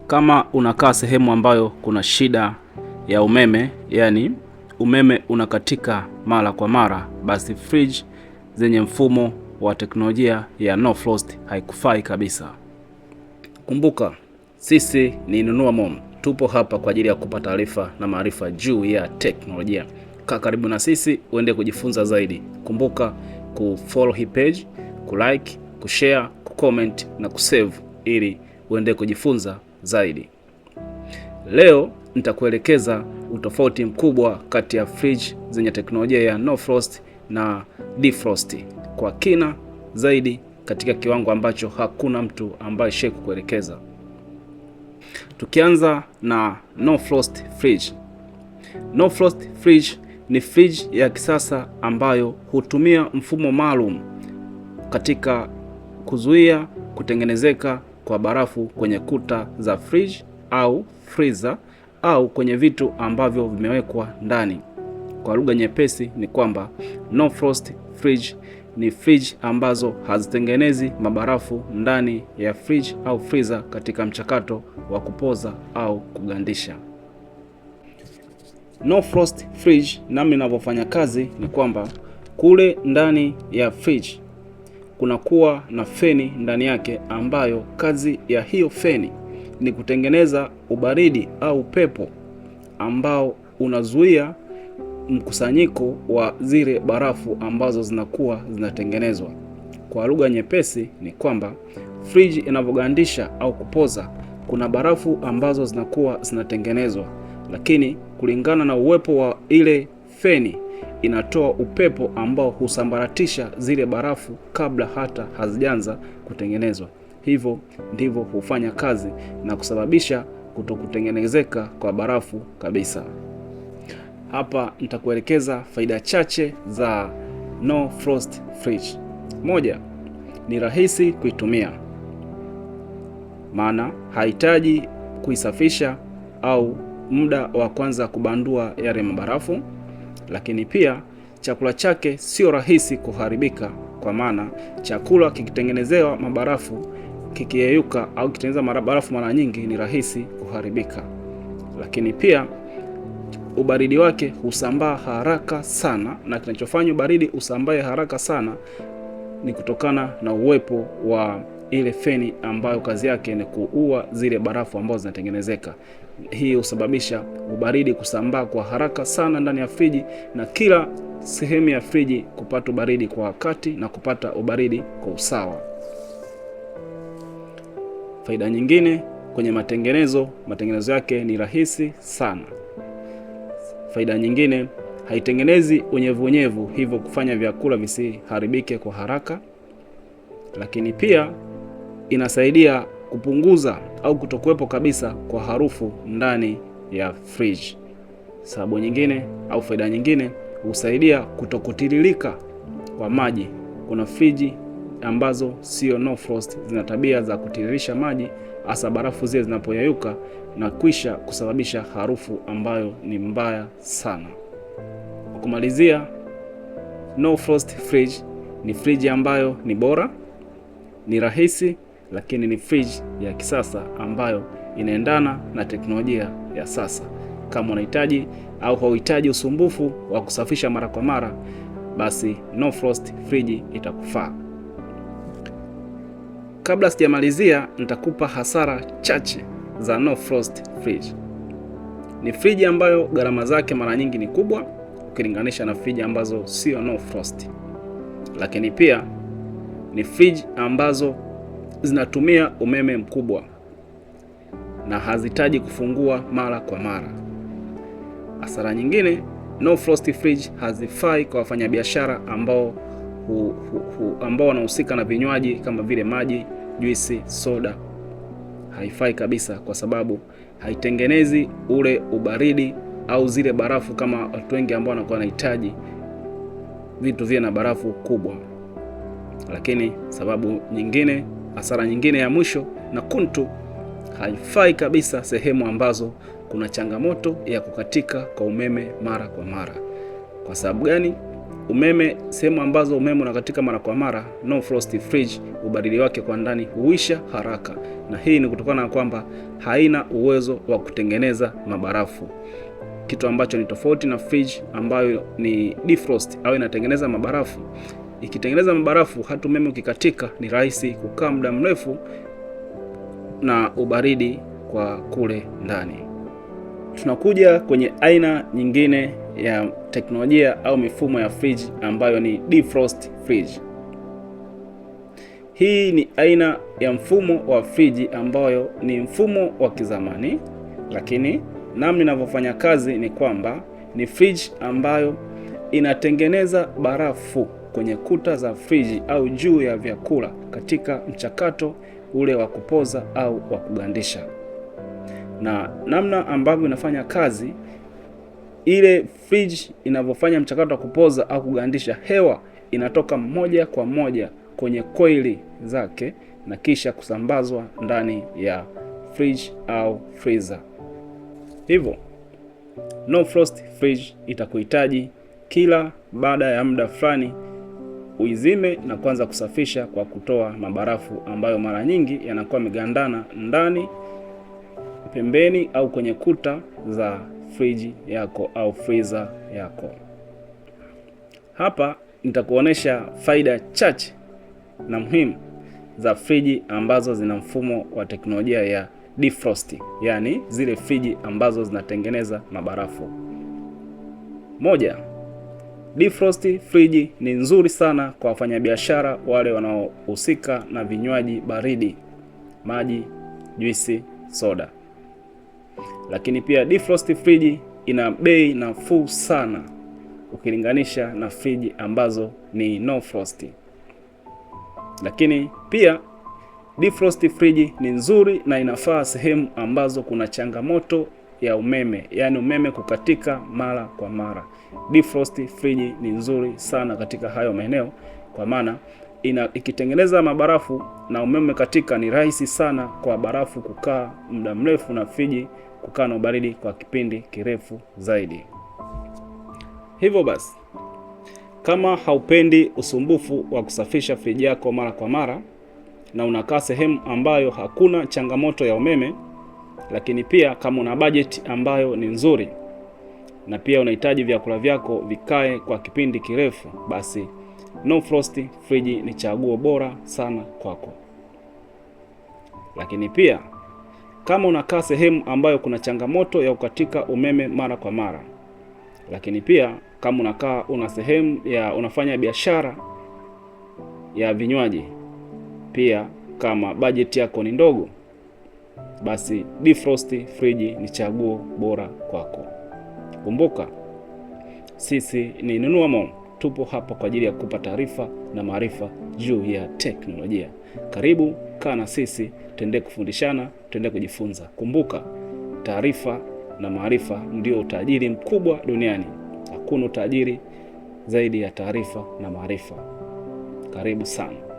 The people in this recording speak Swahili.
Kama unakaa sehemu ambayo kuna shida ya umeme, yani umeme unakatika mara kwa mara, basi fridge zenye mfumo wa teknolojia ya no frost haikufai kabisa. Kumbuka, sisi ni Nunua Mom. Tupo hapa kwa ajili ya kukupa taarifa na maarifa juu ya teknolojia. Kaa karibu na sisi uende kujifunza zaidi. Kumbuka kufollow hii page, kulike, kushare, kucomment na kusave ili uende kujifunza zaidi. Leo nitakuelekeza utofauti mkubwa kati ya fridge zenye teknolojia ya no frost na defrost kwa kina zaidi, katika kiwango ambacho hakuna mtu ambaye sheku kuelekeza. Tukianza na no frost fridge. No frost fridge ni fridge ya kisasa ambayo hutumia mfumo maalum katika kuzuia kutengenezeka kwa barafu kwenye kuta za fridge au freezer au kwenye vitu ambavyo vimewekwa ndani. Kwa lugha nyepesi ni kwamba no frost fridge ni fridge ambazo hazitengenezi mabarafu ndani ya fridge au freezer katika mchakato wa kupoza au kugandisha. No frost fridge namna inavyofanya kazi ni kwamba kule ndani ya fridge kunakuwa na feni ndani yake, ambayo kazi ya hiyo feni ni kutengeneza ubaridi au pepo ambao unazuia mkusanyiko wa zile barafu ambazo zinakuwa zinatengenezwa. Kwa lugha nyepesi ni kwamba fridge inavyogandisha au kupoza, kuna barafu ambazo zinakuwa zinatengenezwa, lakini kulingana na uwepo wa ile feni inatoa upepo ambao husambaratisha zile barafu kabla hata hazijaanza kutengenezwa. Hivyo ndivyo hufanya kazi na kusababisha kutokutengenezeka kwa barafu kabisa. Hapa nitakuelekeza faida chache za no frost fridge. Moja, ni rahisi kuitumia, maana hahitaji kuisafisha au muda wa kwanza kubandua yale mabarafu. Lakini pia chakula chake sio rahisi kuharibika, kwa maana chakula kikitengenezewa mabarafu kikiyeyuka au kitengeneza mabarafu mara nyingi ni rahisi kuharibika. Lakini pia ubaridi wake husambaa haraka sana, na kinachofanya ubaridi usambae haraka sana ni kutokana na uwepo wa ile feni ambayo kazi yake ni kuua zile barafu ambazo zinatengenezeka. Hii husababisha ubaridi kusambaa kwa haraka sana ndani ya friji, na kila sehemu ya friji kupata ubaridi kwa wakati na kupata ubaridi kwa usawa. Faida nyingine kwenye matengenezo yake ni rahisi sana. Faida nyingine, haitengenezi unyevu, hivyo kufanya vyakula visiharibike kwa haraka. Lakini pia inasaidia kupunguza au kutokuwepo kabisa kwa harufu ndani ya fridge. Sababu nyingine au faida nyingine, husaidia kutokutiririka kwa maji. Kuna friji ambazo sio no frost zina tabia za kutiririsha maji, hasa barafu zile zinapoyeyuka na kisha kusababisha harufu ambayo ni mbaya sana. Kwa kumalizia, no frost fridge ni fridge ambayo ni bora, ni rahisi, lakini ni fridge ya kisasa ambayo inaendana na teknolojia ya sasa. Kama unahitaji au hauhitaji usumbufu wa kusafisha mara kwa mara, basi no frost fridge itakufaa. Kabla sijamalizia, nitakupa hasara chache za no frost fridge. Ni fridge ambayo gharama zake mara nyingi ni kubwa ukilinganisha na fridge ambazo sio no frost. Lakini pia ni fridge ambazo zinatumia umeme mkubwa na hazihitaji kufungua mara kwa mara. Hasara nyingine, no frost fridge hazifai kwa wafanyabiashara ambao wanahusika na vinywaji kama vile maji, juisi, soda. Haifai kabisa, kwa sababu haitengenezi ule ubaridi au zile barafu kama watu wengi ambao wanakuwa wanahitaji vitu vile na barafu kubwa. Lakini sababu nyingine, hasara nyingine ya mwisho na kuntu, haifai kabisa sehemu ambazo kuna changamoto ya kukatika kwa umeme mara kwa mara. Kwa sababu gani? umeme, sehemu ambazo umeme unakatika mara kwa mara, no frost fridge ubaridi wake kwa ndani huisha haraka, na hii ni kutokana na kwamba haina uwezo wa kutengeneza mabarafu, kitu ambacho ni tofauti na fridge ambayo ni defrost au inatengeneza mabarafu. Ikitengeneza mabarafu, hata umeme ukikatika ni rahisi kukaa muda mrefu na ubaridi kwa kule ndani. Tunakuja kwenye aina nyingine ya teknolojia au mifumo ya fridge ambayo ni defrost fridge. Hii ni aina ya mfumo wa fridge ambayo ni mfumo wa kizamani, lakini namna inavyofanya kazi ni kwamba ni fridge ambayo inatengeneza barafu kwenye kuta za friji au juu ya vyakula katika mchakato ule wa kupoza au wa kugandisha. Na namna ambavyo inafanya kazi, ile friji inavyofanya mchakato wa kupoza au kugandisha, hewa inatoka moja kwa moja kwenye koili zake na kisha kusambazwa ndani ya fridge au freezer. Hivyo no frost fridge itakuhitaji kila baada ya muda fulani uizime na kuanza kusafisha kwa kutoa mabarafu ambayo mara nyingi yanakuwa yamegandana ndani, pembeni au kwenye kuta za friji yako au freezer yako. Hapa nitakuonesha faida chache na muhimu za friji ambazo zina mfumo wa teknolojia ya defrost, yani zile friji ambazo zinatengeneza mabarafu. Moja, defrost friji ni nzuri sana kwa wafanyabiashara wale wanaohusika na vinywaji baridi, maji, juisi, soda. Lakini pia defrost friji ina bei nafuu sana ukilinganisha na friji ambazo ni no frost. Lakini pia defrost friji ni nzuri na inafaa sehemu ambazo kuna changamoto ya umeme, yani umeme kukatika mara kwa mara. Defrost friji ni nzuri sana katika hayo maeneo, kwa maana ikitengeneza mabarafu na umeme katika, ni rahisi sana kwa barafu kukaa muda mrefu na friji kukaa na baridi kwa kipindi kirefu zaidi. Hivyo basi, kama haupendi usumbufu wa kusafisha friji yako mara kwa mara na unakaa sehemu ambayo hakuna changamoto ya umeme, lakini pia kama una budget ambayo ni nzuri na pia unahitaji vyakula vyako vikae kwa kipindi kirefu, basi no frost friji ni chaguo bora sana kwako. Lakini pia kama unakaa sehemu ambayo kuna changamoto ya kukatika umeme mara kwa mara, lakini pia kama una sehemu ya unafanya biashara ya vinywaji, pia kama budget yako ni ndogo, basi defrost friji ni chaguo bora kwako. Kumbuka, sisi ni Nunua Mo, tupo hapa kwa ajili ya kukupa taarifa na maarifa juu ya teknolojia. Karibu, kaa na sisi, tuendelee kufundishana, tuendelee kujifunza. Kumbuka, taarifa na maarifa ndio utajiri mkubwa duniani. Hakuna utajiri zaidi ya taarifa na maarifa. Karibu sana.